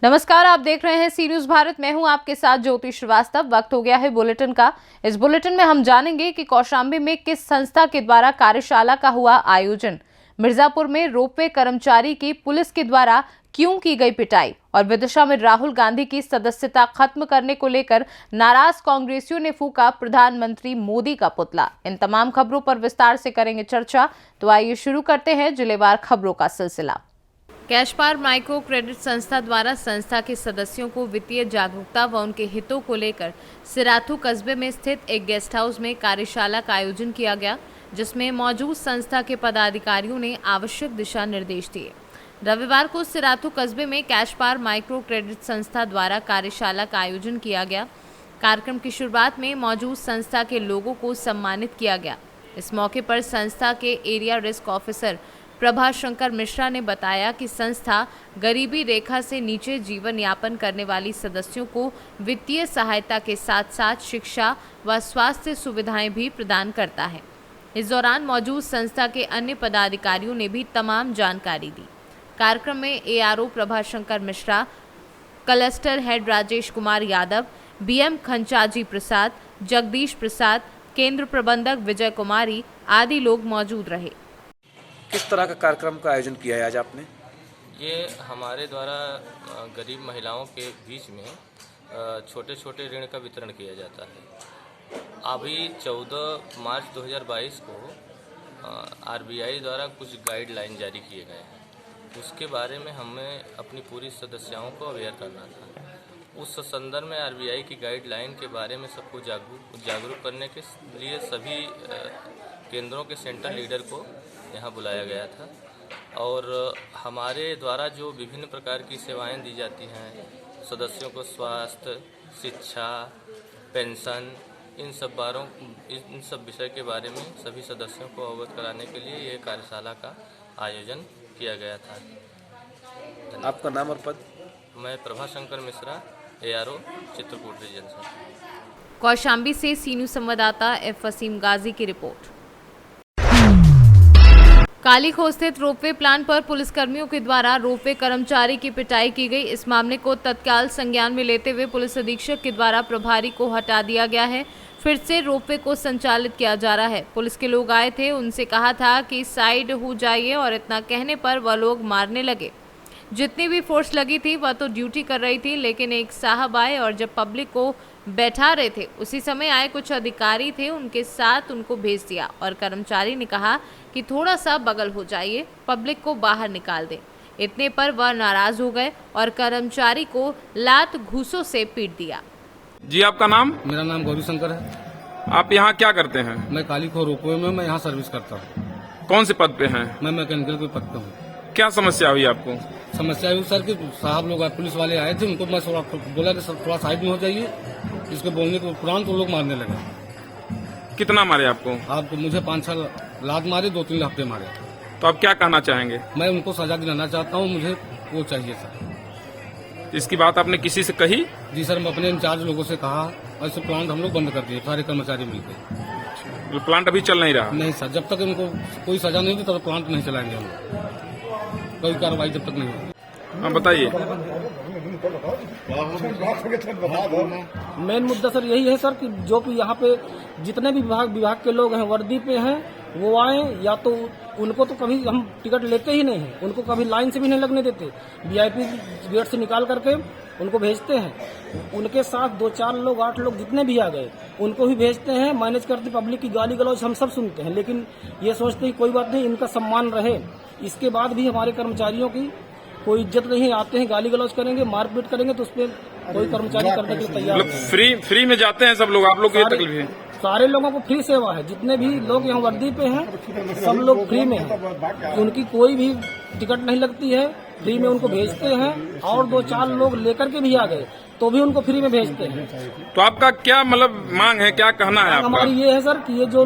नमस्कार, आप देख रहे हैं सी न्यूज भारत। मैं हूं आपके साथ ज्योति श्रीवास्तव। वक्त हो गया है बुलेटिन का। इस बुलेटिन में हम जानेंगे कि कौशाम्बी में किस संस्था के द्वारा कार्यशाला का हुआ आयोजन, मिर्जापुर में रोपवे कर्मचारी की पुलिस के द्वारा क्यों की गई पिटाई और विदिशा में राहुल गांधी की सदस्यता खत्म करने को लेकर नाराज कांग्रेसियों ने फूका प्रधानमंत्री मोदी का पुतला। इन तमाम खबरों पर विस्तार से करेंगे चर्चा। तो आइए शुरू करते हैं जिलेवार खबरों का सिलसिला। कैश पावर माइक्रो क्रेडिट संस्था द्वारा संस्था के सदस्यों को वित्तीय जागरूकता व उनके हितों को लेकर सिराथू कस्बे में स्थित एक गेस्ट हाउस में कार्यशाला का आयोजन किया गया, जिसमें मौजूद संस्था के पदाधिकारियों ने आवश्यक दिशा निर्देश दिए। रविवार को सिराथू कस्बे में कैश पावर माइक्रो क्रेडिट संस्था द्वारा कार्यशाला का आयोजन किया गया। कार्यक्रम की शुरुआत में मौजूद संस्था के लोगों को सम्मानित किया गया। इस मौके पर संस्था के area risk officer Prabhashankar Mishra ने बताया कि संस्था गरीबी रेखा से नीचे जीवन यापन करने वाली सदस्यों को वित्तीय सहायता के साथ साथ शिक्षा व स्वास्थ्य सुविधाएं भी प्रदान करता है। इस दौरान मौजूद संस्था के अन्य पदाधिकारियों ने भी तमाम जानकारी दी। कार्यक्रम में ARO Prabhashankar Mishra, cluster head Rajesh Kumar Yadav, BM Khanchaji Prasad, Jagdish Prasad, केंद्र प्रबंधक विजय कुमारी आदि लोग मौजूद रहे। किस तरह का कार्यक्रम का आयोजन किया है आज आपने? ये हमारे द्वारा गरीब महिलाओं के बीच में छोटे छोटे ऋण का वितरण किया जाता है। अभी 14 मार्च 2022 को आरबीआई द्वारा कुछ गाइडलाइन जारी किए गए हैं। उसके बारे में हमें अपनी पूरी सदस्यों को अवेयर करना था। उस संदर्भ में आरबीआई की गाइडलाइन के बारे में सबको जागरूक करने के लिए सभी केंद्रों के सेंटर लीडर को यहाँ बुलाया गया था और हमारे द्वारा जो विभिन्न प्रकार की सेवाएं दी जाती हैं, सदस्यों को स्वास्थ्य, शिक्षा, पेंशन, इन सब विषय के बारे में सभी सदस्यों को अवगत कराने के लिए ये कार्यशाला का आयोजन किया गया था। आपका नाम और पद? मैं प्रभाशंकर मिश्रा, एआरओ चित्रकूट रीजन से। कौशाम्बी से सी न्यूज संवाददाता एफ वसीम गाजी की रिपोर्ट। कालीखो स्थित रोपवे प्लांट पर पुलिसकर्मियों के द्वारा रोपवे कर्मचारी की पिटाई की गई। इस मामले को तत्काल संज्ञान में लेते हुए पुलिस अधीक्षक के द्वारा प्रभारी को हटा दिया गया है। फिर से रोपवे को संचालित किया जा रहा है। पुलिस के लोग आए थे, उनसे कहा था कि साइड हो जाइए और इतना कहने पर वह लोग मारने लगे। जितनी भी फोर्स लगी थी वह तो ड्यूटी कर रही थी, लेकिन एक साहब आए और जब पब्लिक को बैठा रहे थे उसी समय आए कुछ अधिकारी थे, उनके साथ उनको भेज दिया और कर्मचारी ने कहा कि थोड़ा सा बगल हो जाइए, पब्लिक को बाहर निकाल दें। इतने पर वह नाराज हो गए और कर्मचारी को लात घूसों से पीट दिया। जी, आपका नाम? मेरा नाम गौरी शंकर है। आप यहाँ क्या करते हैं? मैं कालीखो रोपवे में मैं यहाँ सर्विस करता हूँ। कौन से पद पे हैं? मैं मैकेनिकल के पद पे हूँ। क्या समस्या हुई आपको? समस्या हुई सर कि साहब लोग पुलिस वाले आए थे, उनको मैं बोला कि सर थोड़ा साइड में हो जाइए। इसके बोलने के उपरांत वो लोग मारने लगे। कितना मारे आपको? आपको मुझे 5-6 लात मारे, 2-3 हफ्ते मारे। तो आप क्या कहना चाहेंगे? मैं उनको सजा दिलाना चाहता हूँ, मुझे वो चाहिए सर। इसकी बात आपने किसी से कही? जी सर, मैं अपने इंचार्ज लोगों से कहा और इस प्लांट हम लोग बंद कर दिए, सारे कर्मचारी मिलकर। तो प्लांट अभी चल नहीं रहा? नहीं सर, जब तक इनको कोई सजा नहीं होगी तब प्लांट नहीं चलाएंगे हम, कोई कार्रवाई जब तक नहीं होगी। हाँ, बताइए। मेन मुद्दा सर यही है सर कि जो भी यहाँ पे जितने भी विभाग के लोग हैं वर्दी पे हैं वो आए, या तो उनको तो कभी हम टिकट लेते ही नहीं हैं, उनको कभी लाइन से भी नहीं लगने देते, वीआईपी गेट से निकाल करके उनको भेजते हैं। उनके साथ 2-4 लोग 8 लोग जितने भी आ गए उनको भी भेजते हैं, मैनेज करते। पब्लिक की गाली गलौज हम सब सुनते हैं, लेकिन ये सोचते हैं कोई बात नहीं, इनका सम्मान रहे। इसके बाद भी हमारे कर्मचारियों की कोई इज्जत नहीं, आते हैं गाली गलौज करेंगे, मारपीट करेंगे, तो उस पर कोई कर्मचारी करने के लिए तैयार नहीं। फ्री में जाते हैं सब लोग? आप लोग को ये तकलीफ है? सारे लोगों को फ्री सेवा है, जितने भी लोग यहाँ वर्दी पे हैं सब लोग फ्री में हैं, उनकी कोई भी टिकट नहीं लगती है, फ्री में उनको भेजते हैं। और 2-4 लोग लेकर के भी आ गए तो भी उनको फ्री में भेजते हैं। तो आपका क्या मतलब मांग है, क्या कहना है आपका? हमारी ये है सर कि ये जो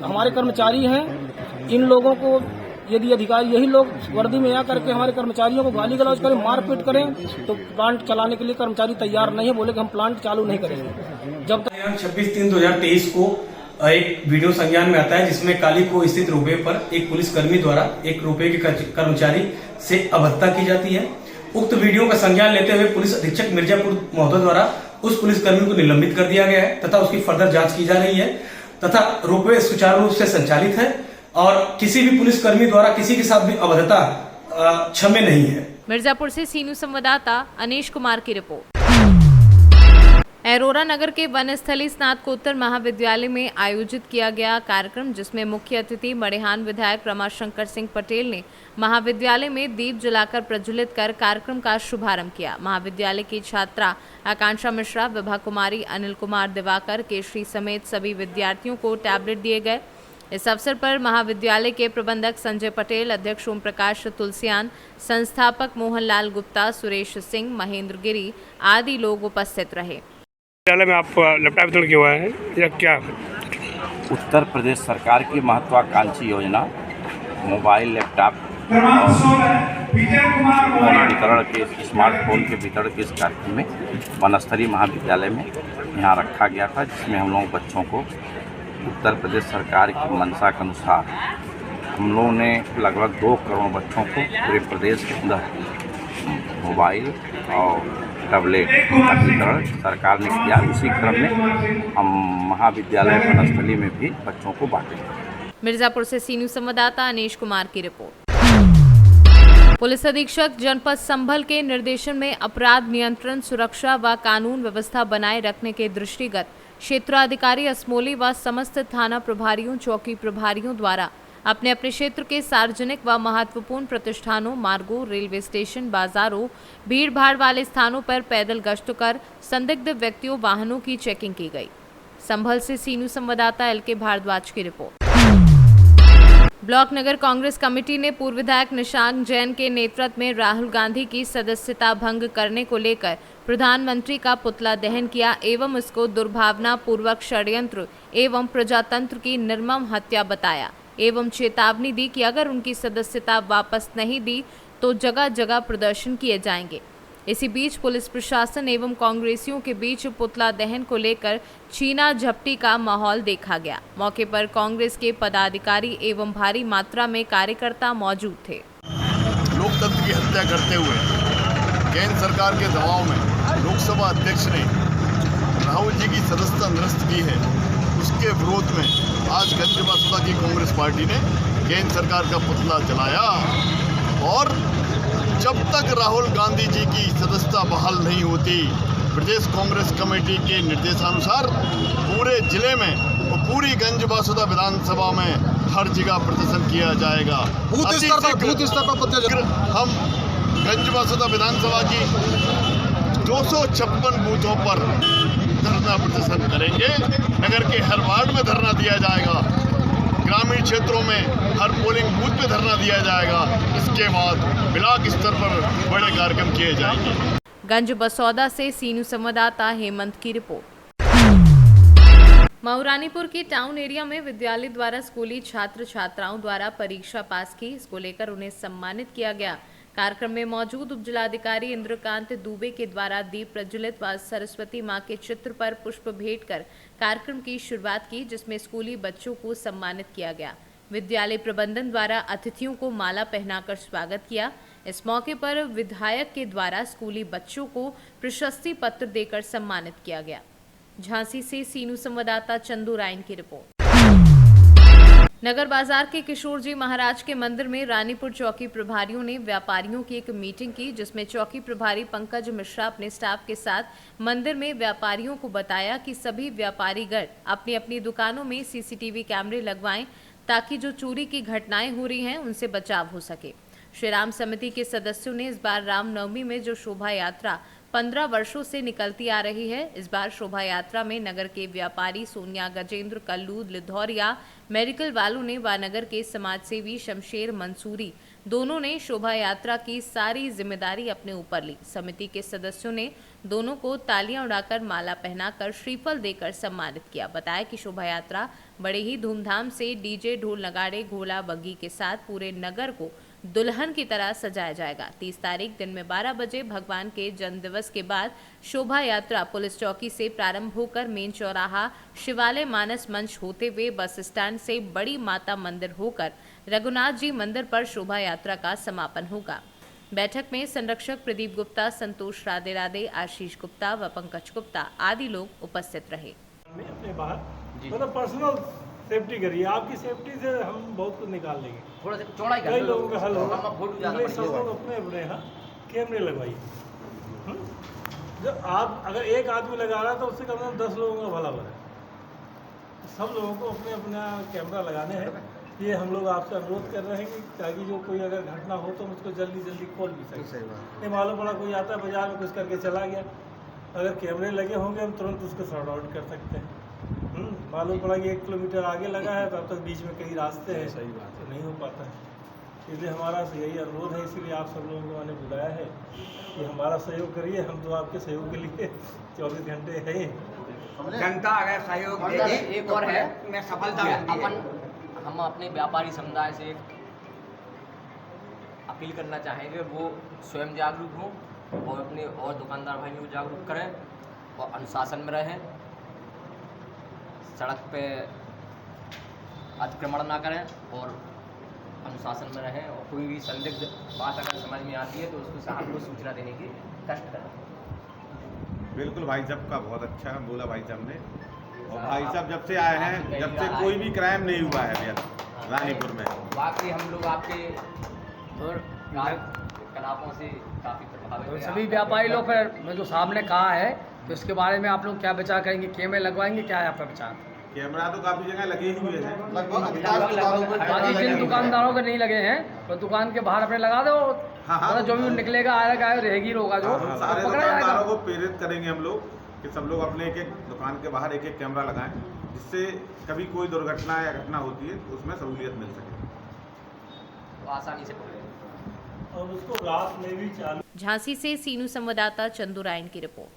हमारे कर्मचारी हैं इन लोगों को यदि अधिकारी यही लोग वर्दी में आकर के हमारे कर्मचारियों को गाली गलौज करें, मारपीट करें, तो प्लांट चलाने के लिए कर्मचारी तैयार नहीं है, बोले कि हम प्लांट चालू नहीं करेंगे जब तक। 26/3/2023 को एक वीडियो संज्ञान में आता है जिसमें कालीखो स्थित रोपवे पर एक पुलिसकर्मी द्वारा एक रोपवे के कर्मचारी से अभद्रता की जाती है। उक्त वीडियो का संज्ञान लेते हुए पुलिस अधीक्षक मिर्जापुर महोदय द्वारा उस पुलिसकर्मी को निलंबित कर दिया गया है तथा उसकी फर्दर जांच की जा रही है तथा रोपवे सुचारू रूप से संचालित है और किसी भी पुलिसकर्मी द्वारा किसी के साथ भी अभद्रता क्षम्य नहीं है। मिर्जापुर से सीनू संवाददाता अनीश कुमार की रिपोर्ट। अरोरा नगर के वनस्थली स्नातकोत्तर महाविद्यालय में आयोजित किया गया कार्यक्रम, जिसमें मुख्य अतिथि मड़ेहान विधायक रमाशंकर सिंह पटेल ने महाविद्यालय में दीप जलाकर प्रज्वलित कर कार्यक्रम का शुभारंभ किया। महाविद्यालय की छात्रा आकांक्षा मिश्रा, विभा कुमारी, अनिल कुमार, दिवाकर, केशरी समेत सभी विद्यार्थियों को टैबलेट दिए गए। इस अवसर पर महाविद्यालय के प्रबंधक संजय पटेल, अध्यक्ष ओम प्रकाश तुलसियान, संस्थापक मोहनलाल गुप्ता, सुरेश सिंह, महेंद्र गिरी आदि लोग उपस्थित रहे। विद्यालय में आप लैपटॉप वितरण किया हुआ है या क्या? उत्तर प्रदेश सरकार की महत्वाकांक्षी योजना मोबाइल, लैपटॉप और वितरण के स्मार्टफोन के वितरण के इस कार्यक्रम में वनस्थली महाविद्यालय में यहाँ रखा गया था, जिसमें हम लोग बच्चों को उत्तर प्रदेश सरकार की मंशा के अनुसार हम लोगों ने लगभग 2 करोड़ बच्चों को पूरे प्रदेश के अंदर मोबाइल और टैबलेट का वितरण सरकार ने किया। उसी क्रम में हम महाविद्यालय वनस्थली में भी बच्चों को बांटे। मिर्जापुर से सीनू संवाददाता अनीश कुमार की रिपोर्ट। पुलिस अधीक्षक जनपद संभल के निर्देशन में अपराध नियंत्रण, सुरक्षा व कानून व्यवस्था बनाए रखने के दृष्टिगत क्षेत्राधिकारी असमोली व समस्त थाना प्रभारियों, चौकी प्रभारियों द्वारा अपने अपने क्षेत्र के सार्वजनिक व महत्वपूर्ण प्रतिष्ठानों, मार्गों, रेलवे स्टेशन, बाजारों, भीड़ भाड़ वाले स्थानों पर पैदल गश्त कर संदिग्ध व्यक्तियों, वाहनों की चेकिंग की गई। संभल से सीनू संवाददाता LK भारद्वाज की रिपोर्ट। ब्लॉक नगर कांग्रेस कमेटी ने पूर्व विधायक निशांक जैन के नेतृत्व में राहुल गांधी की सदस्यता भंग करने को लेकर प्रधानमंत्री का पुतला दहन किया एवं इसको दुर्भावना पूर्वक षड्यंत्र एवं प्रजातंत्र की निर्मम हत्या बताया एवं चेतावनी दी कि अगर उनकी सदस्यता वापस नहीं दी तो जगह जगह प्रदर्शन किए जाएंगे। इसी बीच पुलिस प्रशासन एवं कांग्रेसियों के बीच पुतला दहन को लेकर छीना झपटी का माहौल देखा गया। मौके पर कांग्रेस के पदाधिकारी एवं भारी मात्रा में कार्यकर्ता मौजूद थे। लोकतंत्र की हत्या करते हुए केंद्र सरकार के दबाव में लोकसभा अध्यक्ष ने राहुल जी की सदस्यता निरस्त की है। उसके विरोध में आज गंजबासुदा की कांग्रेस पार्टी ने केंद्र सरकार का पुतला जलाया और जब तक राहुल गांधी जी की सदस्यता बहाल नहीं होती, प्रदेश कांग्रेस कमेटी के निर्देशानुसार पूरे जिले में और पूरी गंजबासुदा विधानसभा में हर जगह प्रदर्शन किया जाएगा। बूथ स्तर पर हम गंजबासुदा विधानसभा की 256 बूथों पर धरना प्रदर्शन करेंगे। नगर के हर वार्ड में धरना दिया जाएगा, ग्रामीण क्षेत्रों में हर पोलिंग बूथ पे धरना दिया जाएगा। इसके बाद ब्लॉक स्तर पर बड़े कार्यक्रम किए जाएंगे। गंज बसौदा से सीनू संवाददाता हेमंत की रिपोर्ट। महारानीपुर के टाउन एरिया में विद्यालय द्वारा स्कूली छात्र छात्राओं द्वारा परीक्षा पास की, इसको लेकर उन्हें सम्मानित किया गया। कार्यक्रम में मौजूद उपजिलाधिकारी इंद्रकांत दुबे के द्वारा दीप प्रज्वलित व सरस्वती मां के चित्र पर पुष्प भेंट कर कार्यक्रम की शुरुआत की, जिसमें स्कूली बच्चों को सम्मानित किया गया। विद्यालय प्रबंधन द्वारा अतिथियों को माला पहनाकर स्वागत किया। इस मौके पर विधायक के द्वारा स्कूली बच्चों को प्रशस्ति पत्र देकर सम्मानित किया गया। झांसी से सीनू संवाददाता चंदू रायन की रिपोर्ट। नगर बाजार के किशोर जी महाराज के मंदिर में रानीपुर चौकी प्रभारियों ने व्यापारियों की एक मीटिंग की, जिसमें चौकी प्रभारी पंकज मिश्रा अपने स्टाफ के साथ मंदिर में व्यापारियों को बताया कि सभी व्यापारीगण अपनी अपनी दुकानों में CCTV कैमरे लगवाएं ताकि जो चोरी की घटनाएं हो रही हैं उनसे बचाव हो सके। श्री राम समिति के सदस्यों ने इस बार रामनवमी में जो शोभा यात्रा 15 वर्षों से निकलती आ रही है, इस बार शोभा यात्रा में नगर के व्यापारी सोनिया, गजेंद्र, कल्लू, लिधौरिया, मेडिकल वालों ने व नगर के समाजसेवी शमशेर मंसूरी दोनों ने शोभा यात्रा की सारी जिम्मेदारी अपने ऊपर ली। समिति के सदस्यों ने दोनों को तालियां उड़ाकर माला पहनाकर श्रीफल देकर सम्मानित किया। बताया कि शोभा यात्रा बड़े ही धूमधाम से डीजे, ढोल, नगाड़े, घोड़ा, बग्गी के साथ पूरे नगर को दुल्हन की तरह सजाया जाएगा। 30 तारीख दिन में 12 बजे भगवान के जन्म दिवस के बाद शोभा यात्रा पुलिस चौकी से प्रारंभ होकर मेन चौराहा, शिवालय, मानस मंच होते हुए बस स्टैंड से बड़ी माता मंदिर होकर रघुनाथ जी मंदिर पर शोभा यात्रा का समापन होगा। बैठक में संरक्षक प्रदीप गुप्ता, संतोष राधे राधे, आशीष गुप्ता व पंकज गुप्ता आदि लोग उपस्थित रहे। अपने बाहर मतलब पर्सनल सेफ्टी करिए, आपकी सेफ्टी से हम बहुत कुछ निकाल लेंगे। थोड़ा सा चौड़ाई कई लोगों का हल होगा। सब लोग अपने अपने यहाँ कैमरे लगवाइए। जब आप अगर एक आदमी लगा रहा है तो उससे कम से कम 10 लोगों का भला बने। सब लोगों को अपने अपना कैमरा लगाने हैं। ये हम लोग आपसे अनुरोध कर रहे हैं कि ताकि जो कोई अगर घटना हो तो उसको जल्दी जल्दी खोल भी सके। ये मालूम पड़ा कोई आता है बाजार में कुछ करके चला गया, अगर कैमरे लगे होंगे हम तुरंत उसको सॉर्ट आउट कर सकते हैं। मालूम पड़ा कि 1 किलोमीटर आगे लगा है तो अब तक बीच में कई रास्ते हैं, सही बात है, नहीं हो पाता है। इसलिए हमारा यही अनुरोध है, इसीलिए आप सब लोगों को मैंने बुलाया है कि हमारा सहयोग करिए। हम तो आपके सहयोग के लिए 24 घंटे हैं। जनता अगर सहयोग देगी, एक और है मैं सफलता हम अपने व्यापारी समुदाय से अपील करना चाहेंगे वो स्वयं जागरूक हों और अपने और दुकानदार भाइयों को जागरूक करें और अनुशासन में रहें, सड़क पे अतिक्रमण ना करें और अनुशासन में रहें। और कोई भी संदिग्ध बात अगर समझ में आती है तो उसको साहब को सूचना देने की कष्ट करें। बिल्कुल भाई साहब का बहुत अच्छा बोला भाई साहब ने। और भाई साहब जब से आए हैं, जब से कोई भी क्राइम नहीं हुआ है भैया रानीपुर में। वाकई हम लोग आपके कलापों से काफ़ी प्रभावित हैं। सभी व्यापारी लोग फिर जो साहब ने कहा है तो इसके बारे में आप लोग क्या विचार करेंगे? कैमरे लगवाएंगे, क्या है आपका विचार? कैमरा तो काफी जगह लगे ही हुए हैं, लगभग जिन दुकानदारों के नहीं लगे हैं तो दुकान के बाहर अपने लगा दो। हाँ, जो भी निकलेगा आएगा रहेगी होगा जो सारे दुकानदारों को प्रेरित करेंगे हम लोग कि सब लोग अपने एक एक दुकान के बाहर एक एक कैमरा लगाएं, जिससे कभी कोई दुर्घटना या घटना होती है तो उसमें सहूलियत मिल सके, तो आसानी से पकड़े और उसको रात में भी चालू। झांसी से सीनू संवाददाता चंदू रायन की रिपोर्ट।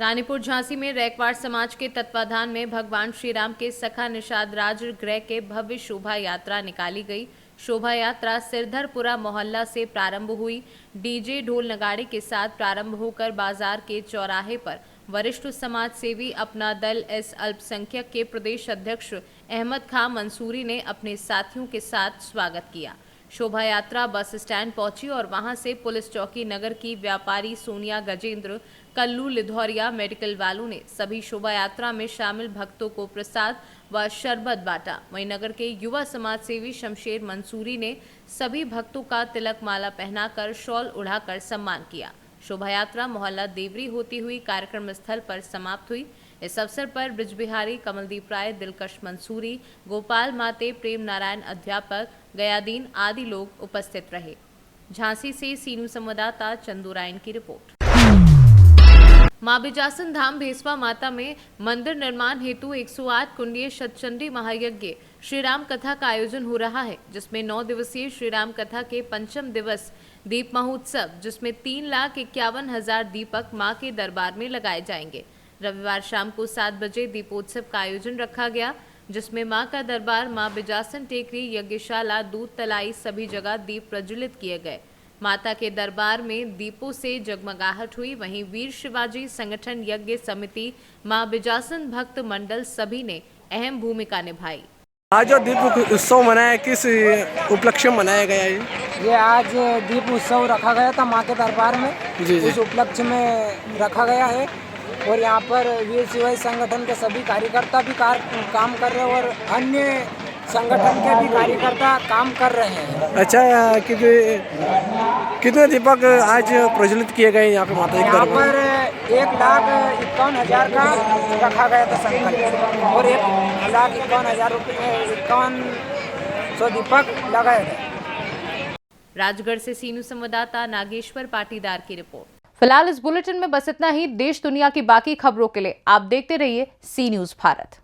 रानीपुर झांसी में रैकवाड़ समाज के तत्वाधान में भगवान श्री राम के सखा निषाद राज ग्रह के भव्य शोभा यात्रा निकाली गई। शोभा यात्रा सिरधरपुरा मोहल्ला से प्रारंभ हुई। डीजे ढोल नगाड़े के साथ प्रारंभ होकर बाजार के चौराहे पर वरिष्ठ समाज सेवी अपना दल एस अल्पसंख्यक के प्रदेश अध्यक्ष अहमद खां मंसूरी ने अपने साथियों के साथ स्वागत किया। शोभा यात्रा बस स्टैंड पहुंची और वहां से पुलिस चौकी नगर की व्यापारी सोनिया गजेंद्र, कल्लू लिधौरिया मेडिकल वालों ने सभी शोभा यात्रा में शामिल भक्तों को प्रसाद व शरबत बांटा। वहीं नगर के युवा समाज सेवी शमशेर मंसूरी ने सभी भक्तों का तिलक माला पहनाकर शॉल उड़ाकर सम्मान किया। शोभा यात्रा मोहल्ला देवरी होती हुई कार्यक्रम स्थल पर समाप्त हुई। इस अवसर पर ब्रिजबिहारी, कमलदीप राय, दिलकश मंसूरी, गोपाल माते, प्रेम नारायण अध्यापक, गयादीन आदि लोग उपस्थित रहे। झांसी से सीनू संवाददाता चंदू रायन की रिपोर्ट। मां बिजासन धाम भेसवा माता में मंदिर निर्माण हेतु 108 कुंडीय शतचंडी महायज्ञ श्री राम कथा का आयोजन हो रहा है, जिसमें 9 दिवसीय श्री राम कथा के पंचम दिवस दीप महोत्सव, जिसमें 3,51,000 दीपक मां के दरबार में लगाए जाएंगे। रविवार शाम को 7 बजे दीपोत्सव का आयोजन रखा गया, जिसमें मां का दरबार, मां बिजासन टेकरी, यज्ञशाला, दूध तलाई सभी जगह दीप प्रज्वलित किए गए। माता के दरबार में दीपों से जगमगाहट हुई। वहीं वीर शिवाजी संगठन यज्ञ समिति, मां बिजासन भक्त मंडल सभी ने अहम भूमिका निभाई। आज जो दीप उत्सव मनाया, किस उपलक्ष्य में मनाया गया है? ये आज दीप उत्सव रखा गया था माँ के दरबार में, उस उपलक्ष्य में रखा गया है। और यहाँ पर वीर शिवाजी संगठन के सभी कार्यकर्ता भी काम कर रहे हैं और अन्य संगठन के भी कार्यकर्ता काम कर रहे हैं। अच्छा, कितने दीपक आज प्रज्वलित किए गए यहाँ पे माता के यहाँ पर 1,51,000 का रखा गया था संकल्प और 1,51,000 दीपक लगाए गए। राजगढ़ से सीनू संवाददाता नागेश्वर पाटीदार की रिपोर्ट। फिलहाल इस बुलेटिन में बस इतना ही। देश दुनिया की बाकी खबरों के लिए आप देखते रहिए सी न्यूज़ भारत।